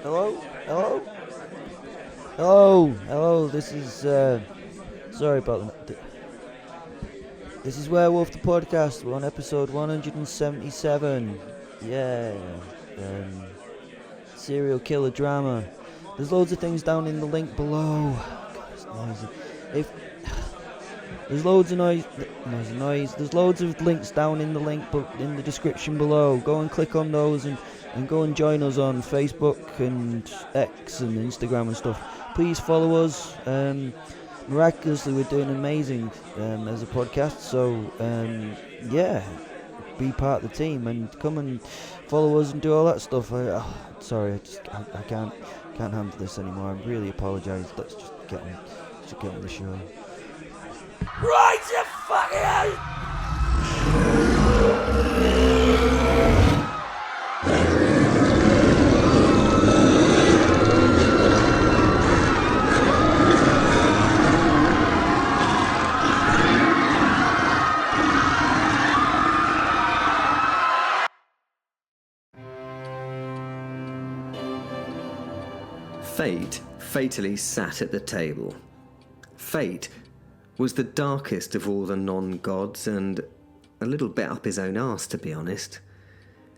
Hello? Hello? Hello? Hello, this is, sorry about that. This is Werewolf the podcast. We're on episode 177. Yeah. Um, Serial killer drama. There's loads of things down in the link below. God, it's noisy. If there's loads of noise. There's loads of links down in the link, but in the description below. Go and click on those and go and join us on Facebook and X and Instagram and stuff. Please follow us. Miraculously, we're doing amazing as a podcast. So yeah, be part of the team and come and follow us and do all that stuff. Sorry, I can't handle this anymore. I really apologise. Let's just get on the show. Right the fuck out! Fate fatally sat at the table. Fate was the darkest of all the non-gods and a little bit up his own arse, to be honest.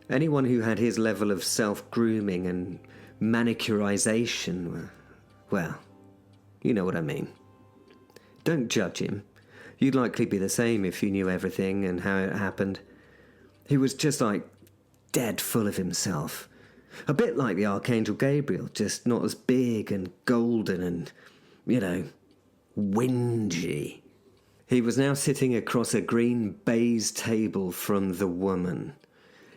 Anyone who had his level of self-grooming and manicurization, well, you know what I mean. Don't judge him. You'd likely be the same if you knew everything and how it happened. He was just like dead full of himself. A bit like the Archangel Gabriel, just not as big and golden and, whingy. He was now sitting across a green baize table from the woman.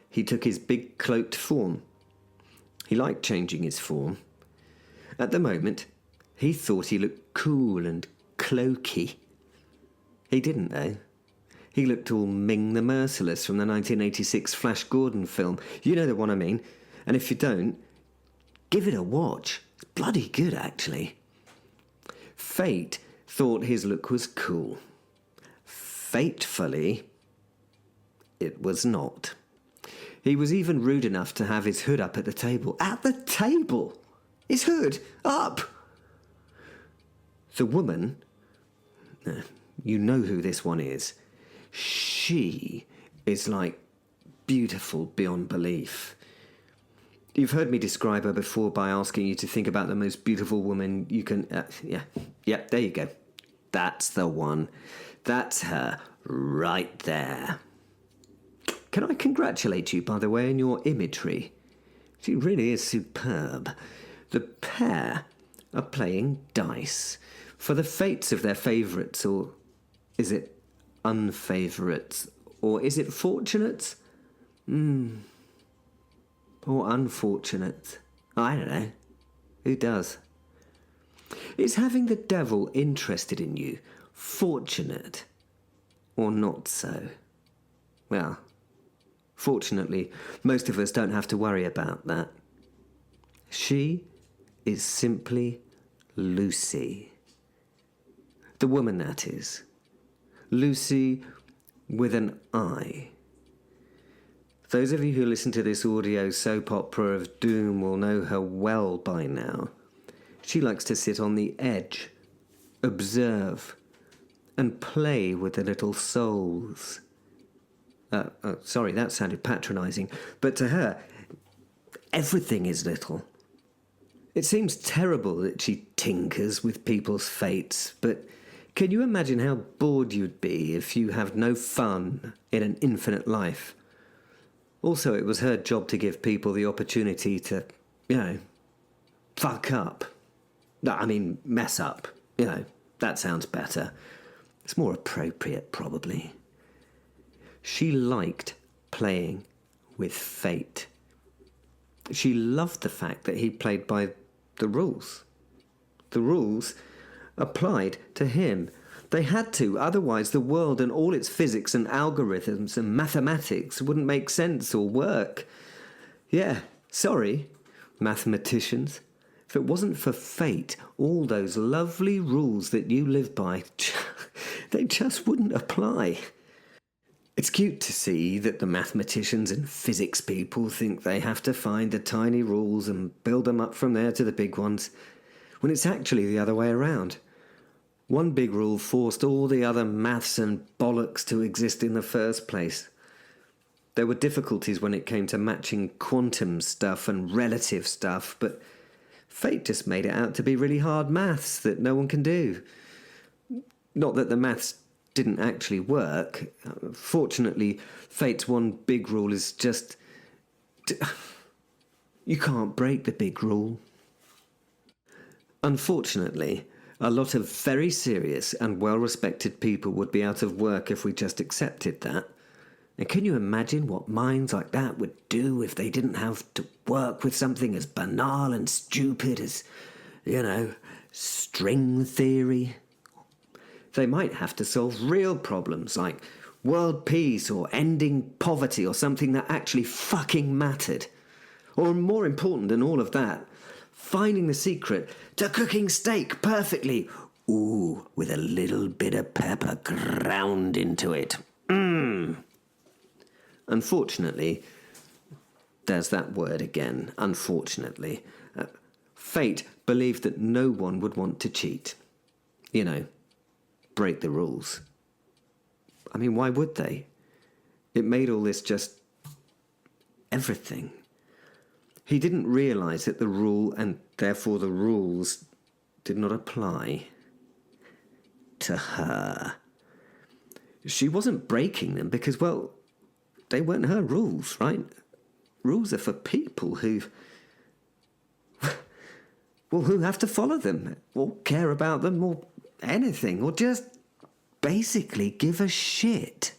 He took his big cloaked form. He liked changing his form. At the moment, he thought he looked cool and cloaky. He didn't, though. He looked all Ming the Merciless from the 1986 Flash Gordon film. You know the one I mean. And if you don't, give it a watch. It's bloody good, actually. Fate thought his look was cool. Fatefully, it was not. He was even rude enough to have his hood up at the table. At the table! His hood up! The woman, you know who this one is. She is like beautiful beyond belief. You've heard me describe her before by asking you to think about the most beautiful woman you can... Yeah, there you go. That's the one. That's her right there. Can I congratulate you, by the way, on your imagery? She really is superb. The pair are playing dice for the fates of their favourites, or is it unfavourites, or is it fortunates? Or unfortunate. I don't know. Who does? Is having the devil interested in you fortunate or not so? Well, fortunately, most of us don't have to worry about that. She is simply Lucy. The woman, that is. Lucy with an I. Those of you who listen to this audio soap opera of doom will know her well by now. She likes to sit on the edge, observe, and play with the little souls. Sorry, that sounded patronising, but to her, everything is little. It seems terrible that she tinkers with people's fates, but can you imagine how bored you'd be if you have no fun in an infinite life? Also, it was her job to give people the opportunity to, fuck up. I mean, mess up. That sounds better. It's more appropriate, probably. She liked playing with fate. She loved the fact that he played by the rules. The rules applied to him. They had to, otherwise the world and all its physics and algorithms and mathematics wouldn't make sense or work. Yeah, sorry, mathematicians. If it wasn't for fate, all those lovely rules that you live by, they just wouldn't apply. It's cute to see that the mathematicians and physics people think they have to find the tiny rules and build them up from there to the big ones, when it's actually the other way around. One big rule forced all the other maths and bollocks to exist in the first place. There were difficulties when it came to matching quantum stuff and relative stuff, but fate just made it out to be really hard maths that no one can do. Not that the maths didn't actually work. Fortunately, fate's one big rule is just... you can't break the big rule. Unfortunately, a lot of very serious and well-respected people would be out of work if we just accepted that. And can you imagine what minds like that would do if they didn't have to work with something as banal and stupid as, string theory? They might have to solve real problems like world peace or ending poverty or something that actually fucking mattered. Or more important than all of that, finding the secret to cooking steak perfectly. Ooh, with a little bit of pepper ground into it. Unfortunately, there's that word again, unfortunately. Fate believed that no one would want to cheat. Break the rules. I mean, why would they? It made all this just everything. He didn't realise that the rule, and therefore the rules, did not apply to her. She wasn't breaking them because, well, they weren't her rules, right? Rules are for people who have to follow them, or care about them, or anything, or just basically give a shit.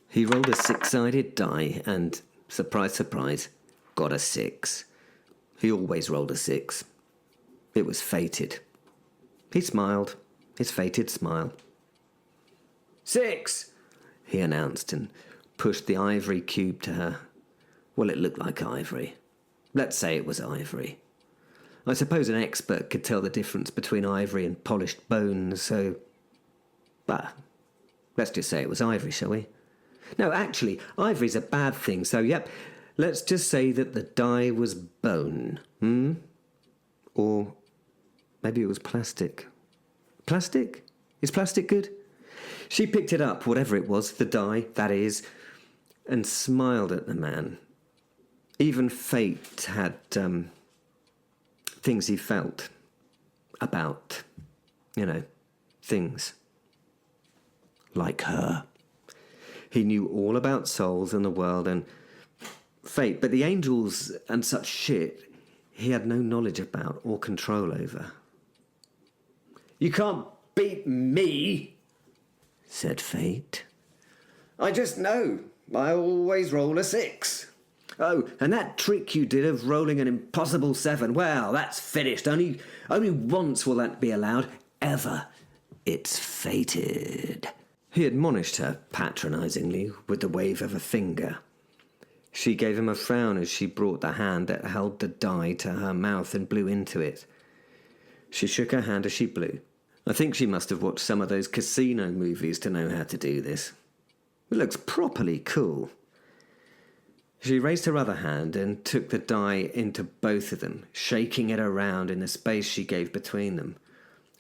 He rolled a 6-sided die and, surprise, surprise, got a 6. He always rolled a 6. It was fated. He smiled, his fated smile. 6, he announced and pushed the ivory cube to her. Well, it looked like ivory. Let's say it was ivory. I suppose an expert could tell the difference between ivory and polished bone, so... let's just say it was ivory, shall we? No, actually, ivory's a bad thing, so yep, let's just say that the die was bone, Or maybe it was plastic. Plastic? Is plastic good? She picked it up, whatever it was, the die, that is, and smiled at the man. Even fate had, things he felt about, things. Like her. He knew all about souls and the world and fate, but the angels and such shit he had no knowledge about or control over. "You can't beat me," said fate. "I just know. I always roll a 6. Oh, and that trick you did of rolling an impossible 7, well, that's finished. Only once will that be allowed, ever. It's fated." He admonished her patronisingly with the wave of a finger. She gave him a frown as she brought the hand that held the die to her mouth and blew into it. She shook her hand as she blew. I think she must have watched some of those casino movies to know how to do this. It looks properly cool. She raised her other hand and took the die into both of them, shaking it around in the space she gave between them.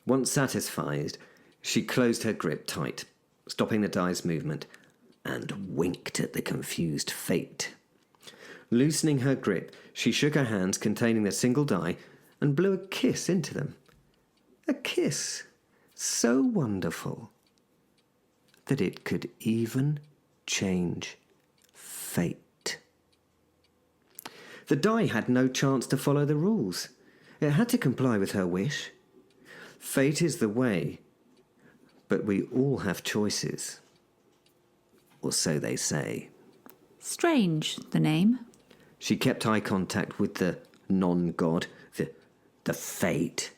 Once satisfied, she closed her grip tight, stopping the die's movement, and winked at the confused fate. Loosening her grip, she shook her hands containing the single die and blew a kiss into them. A kiss so wonderful that it could even change fate. The die had no chance to follow the rules. It had to comply with her wish. Fate is the way, but we all have choices. Or so they say. Strange, the name. She kept eye contact with the non-god, the fate.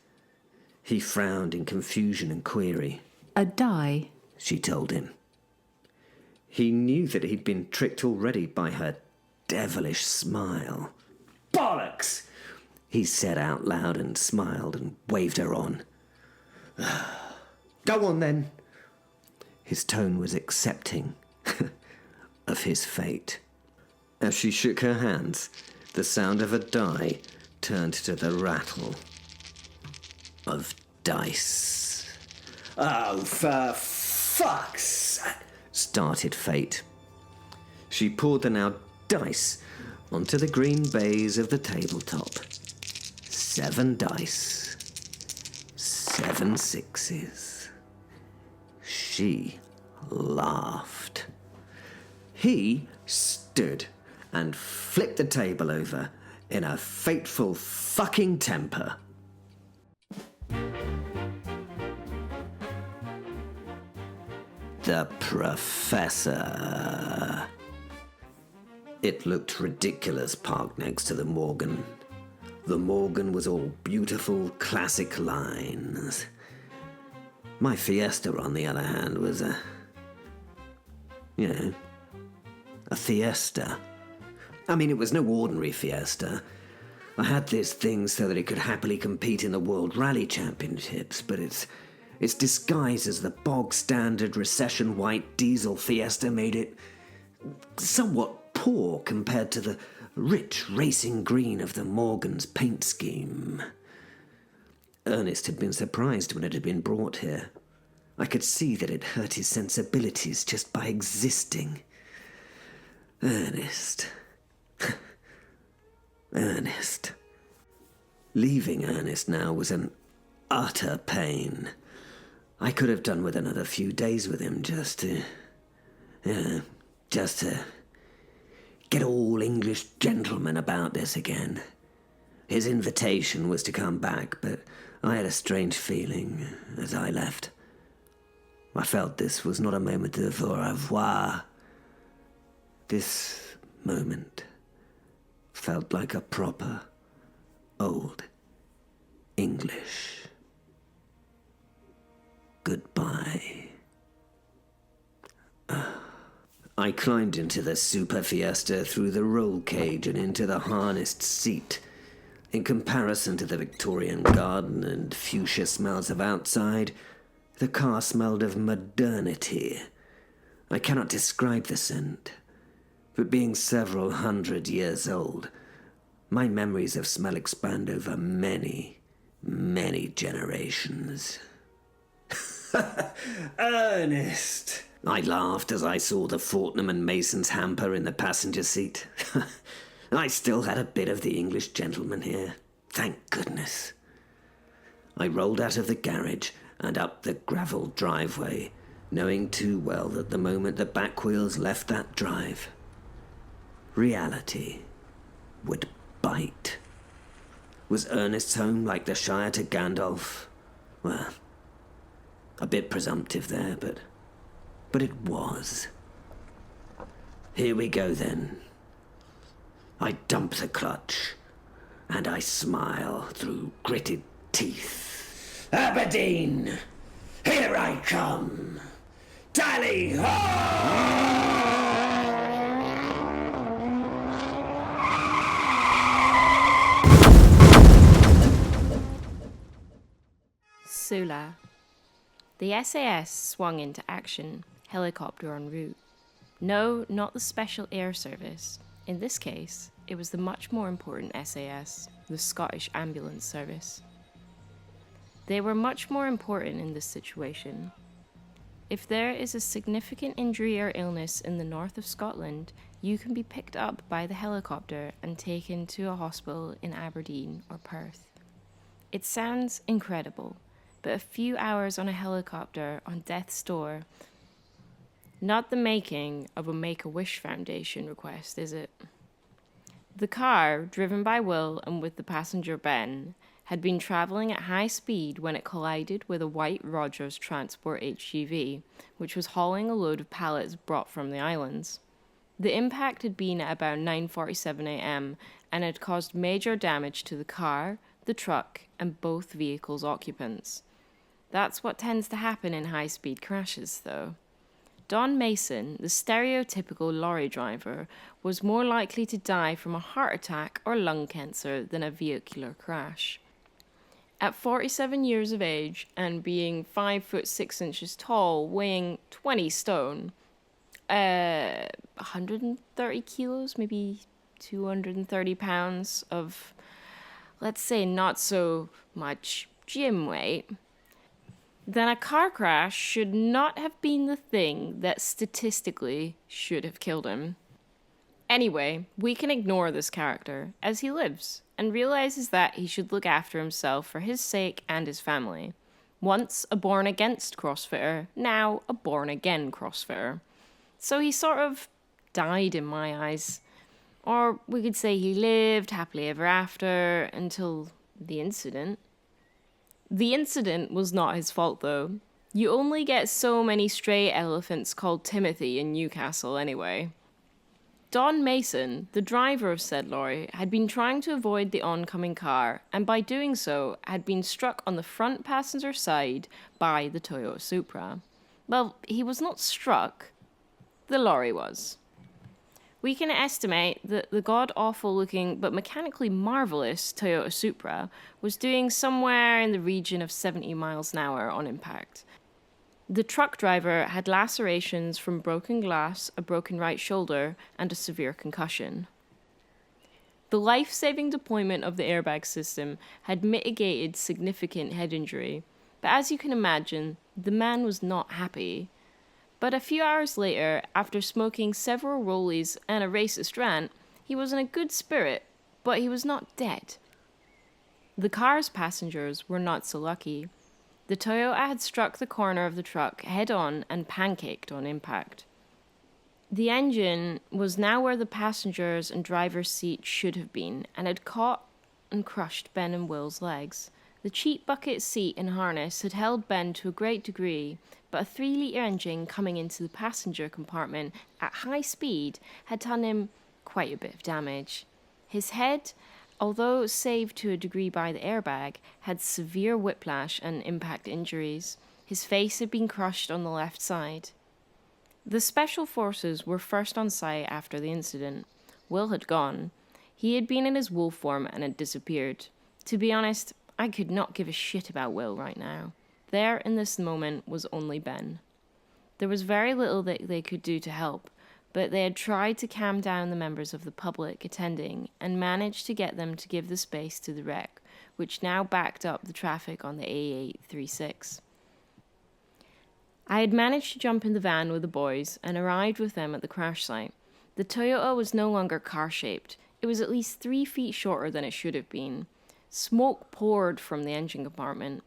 He frowned in confusion and query. A die, she told him. He knew that he'd been tricked already by her devilish smile. "Bollocks!" he said out loud and smiled and waved her on. "Go on then." His tone was accepting of his fate. As she shook her hands, the sound of a die turned to the rattle of dice. "Oh, for fuck's sake," started Fate. She poured the now dice onto the green baize of the tabletop. 7 dice. 7 sixes. She laughed. He stood and flipped the table over in a fateful fucking temper. The Professor. It looked ridiculous parked next to the Morgan. The Morgan was all beautiful classic lines. My Fiesta, on the other hand, was a Fiesta. I mean, it was no ordinary Fiesta. I had this thing so that it could happily compete in the World Rally Championships, but its disguise as the bog-standard recession-white diesel Fiesta made it somewhat poor compared to the rich racing green of the Morgan's paint scheme. Ernest had been surprised when it had been brought here. I could see that it hurt his sensibilities just by existing. Ernest. Ernest. Leaving Ernest now was an utter pain. I could have done with another few days with him just to get all English gentlemen about this again. His invitation was to come back, but I had a strange feeling as I left. I felt this was not a moment of au revoir. This moment felt like a proper, old English goodbye. I climbed into the Super Fiesta through the roll cage and into the harnessed seat. In comparison to the Victorian garden and fuchsia smells of outside, the car smelled of modernity. I cannot describe the scent, but being several hundred years old, my memories of smell expand over many, many generations. Ernest! I laughed as I saw the Fortnum and Mason's hamper in the passenger seat. I still had a bit of the English gentleman here, thank goodness. I rolled out of the garage and up the gravel driveway, knowing too well that the moment the back wheels left that drive, reality would bite. Was Ernest's home like the Shire to Gandalf? Well, a bit presumptive there, but it was. Here we go then. I dump the clutch, and I smile through gritted teeth. Aberdeen, here I come. Tally ho! Soula. The SAS swung into action, helicopter en route. No, not the Special Air Service. In this case, it was the much more important SAS, the Scottish Ambulance Service. They were much more important in this situation. If there is a significant injury or illness in the north of Scotland, you can be picked up by the helicopter and taken to a hospital in Aberdeen or Perth. It sounds incredible, but a few hours on a helicopter on death's door, not the making of a Make-A-Wish Foundation request, is it? The car, driven by Will and with the passenger Ben, had been travelling at high speed when it collided with a white Rogers Transport HGV, which was hauling a load of pallets brought from the islands. The impact had been at about 9:47 a.m. and had caused major damage to the car, the truck, and both vehicles' occupants. That's what tends to happen in high-speed crashes, though. Don Mason, the stereotypical lorry driver, was more likely to die from a heart attack or lung cancer than a vehicular crash. At 47 years of age and being 5 foot 6 inches tall, weighing 20 stone, 130 kilos, maybe 230 pounds of, let's say, not so much gym weight, then a car crash should not have been the thing that statistically should have killed him. Anyway, we can ignore this character as he lives and realizes that he should look after himself for his sake and his family. Once a born-against CrossFitter, now a born-again CrossFitter. So he sort of died in my eyes. Or we could say he lived happily ever after until the incident. The incident was not his fault, though. You only get so many stray elephants called Timothy in Newcastle anyway. Don Mason, the driver of said lorry, had been trying to avoid the oncoming car, and by doing so, had been struck on the front passenger side by the Toyota Supra. Well, he was not struck. The lorry was. We can estimate that the god-awful looking but mechanically marvellous Toyota Supra was doing somewhere in the region of 70 miles an hour on impact. The truck driver had lacerations from broken glass, a broken right shoulder, and a severe concussion. The life-saving deployment of the airbag system had mitigated significant head injury, but as you can imagine, the man was not happy. But a few hours later, after smoking several rollies and a racist rant, he was in a good spirit, but he was not dead. The car's passengers were not so lucky. The Toyota had struck the corner of the truck head-on and pancaked on impact. The engine was now where the passengers and driver's seat should have been, and had caught and crushed Ben and Will's legs. The cheap bucket seat and harness had held Ben to a great degree, but a 3-litre engine coming into the passenger compartment at high speed had done him quite a bit of damage. His head, although saved to a degree by the airbag, had severe whiplash and impact injuries. His face had been crushed on the left side. The special forces were first on site after the incident. Will had gone. He had been in his wolf form and had disappeared. To be honest, I could not give a shit about Will right now. There, in this moment, was only Ben. There was very little that they could do to help, but they had tried to calm down the members of the public attending and managed to get them to give the space to the wreck, which now backed up the traffic on the A836. I had managed to jump in the van with the boys and arrived with them at the crash site. The Toyota was no longer car-shaped. It was at least 3 feet shorter than it should have been. Smoke poured from the engine compartment.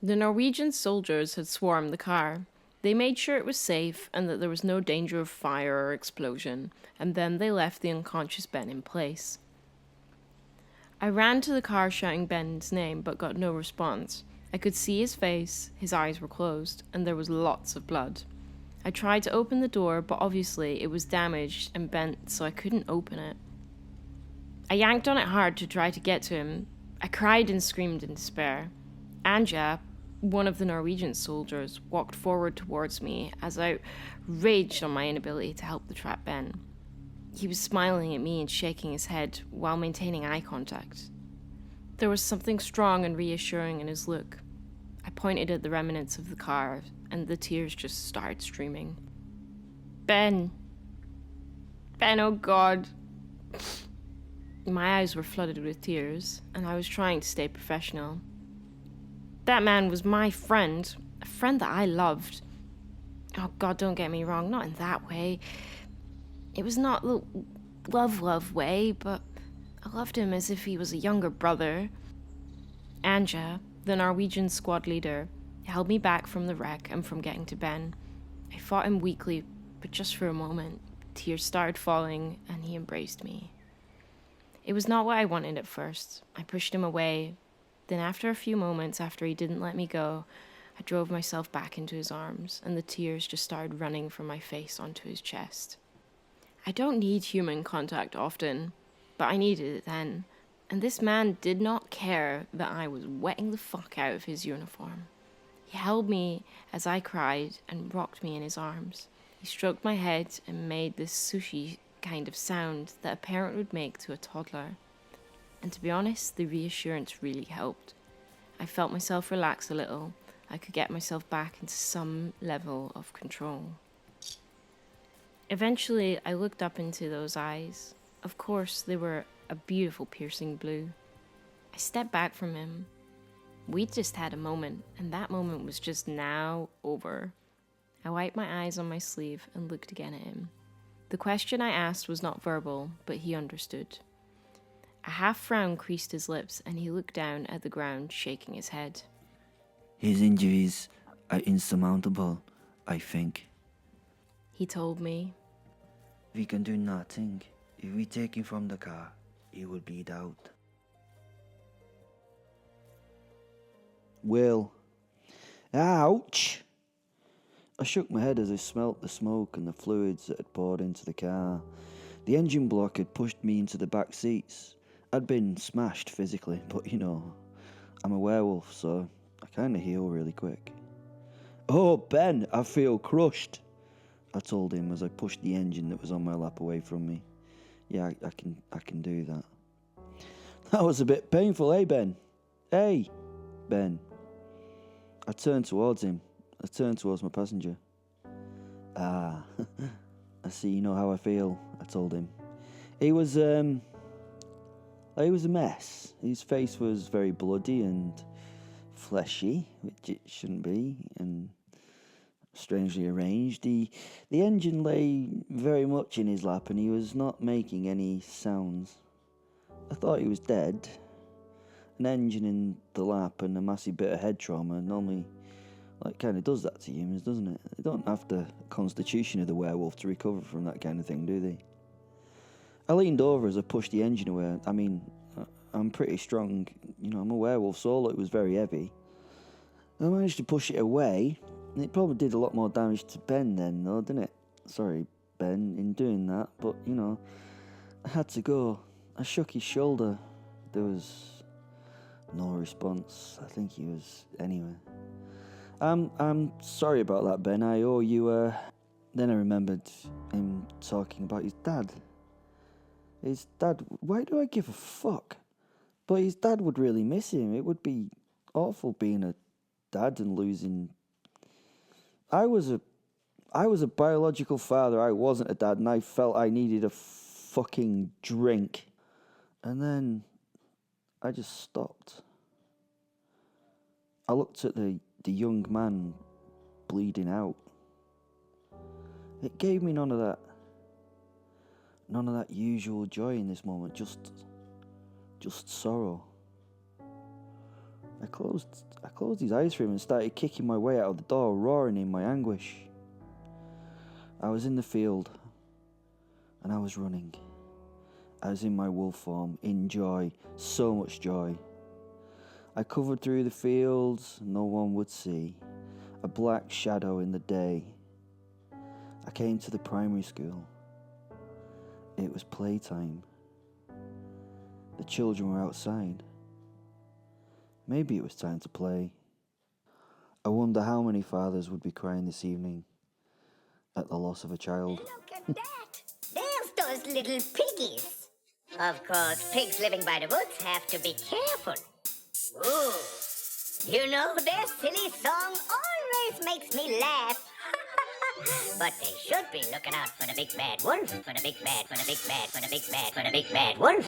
The Norwegian soldiers had swarmed the car. They made sure it was safe and that there was no danger of fire or explosion, and then they left the unconscious Ben in place. I ran to the car shouting Ben's name, but got no response. I could see his face, his eyes were closed, and there was lots of blood. I tried to open the door, but obviously it was damaged and bent, so I couldn't open it. I yanked on it hard to try to get to him. I cried and screamed in despair. Anja, one of the Norwegian soldiers, walked forward towards me as I raged on my inability to help the trapped Ben. He was smiling at me and shaking his head while maintaining eye contact. There was something strong and reassuring in his look. I pointed at the remnants of the car, and the tears just started streaming. Ben, oh God. My eyes were flooded with tears, and I was trying to stay professional. That man was my friend, a friend that I loved. Oh God, don't get me wrong, not in that way. It was not the love way, but I loved him as if he was a younger brother. Anja, the Norwegian squad leader, held me back from the wreck and from getting to Ben. I fought him weakly, but just for a moment. Tears started falling, and he embraced me. It was not what I wanted at first. I pushed him away. Then after a few moments, after he didn't let me go, I drove myself back into his arms, and the tears just started running from my face onto his chest. I don't need human contact often, but I needed it then, and this man did not care that I was wetting the fuck out of his uniform. He held me as I cried and rocked me in his arms. He stroked my head and made this sushi kind of sound that a parent would make to a toddler. And to be honest, the reassurance really helped. I felt myself relax a little. I could get myself back into some level of control. Eventually, I looked up into those eyes. Of course, they were a beautiful piercing blue. I stepped back from him. We'd just had a moment, and that moment was just now over. I wiped my eyes on my sleeve and looked again at him. The question I asked was not verbal, but he understood. A half frown creased his lips, and he looked down at the ground, shaking his head. His injuries are insurmountable, I think. He told me. We can do nothing. If we take him from the car, he will bleed out. Will. Ouch! I shook my head as I smelt the smoke and the fluids that had poured into the car. The engine block had pushed me into the back seats. I'd been smashed physically, but you know, I'm a werewolf, so I kinda heal really quick. Oh, Ben, I feel crushed, I told him as I pushed the engine that was on my lap away from me. Yeah, I can do that. That was a bit painful, eh, Ben? Hey, Ben. I turned towards him. I turned towards my passenger. Ah, I see you know how I feel, I told him. He was a mess. His face was very bloody and fleshy, which it shouldn't be, and strangely arranged. The engine lay very much in his lap and he was not making any sounds. I thought he was dead. An engine in the lap and a massive bit of head trauma normally kind of does that to humans, doesn't it? They don't have the constitution of the werewolf to recover from that kind of thing, do they? I leaned over as I pushed the engine away. I mean, I'm pretty strong. You know, I'm a werewolf, so it was very heavy. I managed to push it away, and it probably did a lot more damage to Ben then, though, didn't it? Sorry, Ben, in doing that, but, you know, I had to go. I shook his shoulder. There was no response. I think he was... Anyway. I'm sorry about that, Ben. I owe you, Then I remembered him talking about his dad. His dad... Why do I give a fuck? But his dad would really miss him. It would be awful being a dad and losing... I was a biological father. I wasn't a dad, and I felt I needed a fucking drink. And then I just stopped. I looked at the young man bleeding out. It gave me none of that usual joy in this moment, just sorrow. I closed his eyes for him and started kicking my way out of the door, roaring in my anguish. I was in the field, and I was running. I was in my wolf form, in joy, so much joy. I covered through the fields, no one would see, a black shadow in the day. I came to the primary school. It was playtime. The children were outside. Maybe it was time to play. I wonder how many fathers would be crying this evening at the loss of a child. Look at that! There's those little piggies. Of course, pigs living by the woods have to be careful. Ooh, you know, their silly song always makes me laugh. But they should be looking out for the big bad wolf, for the big bad wolf.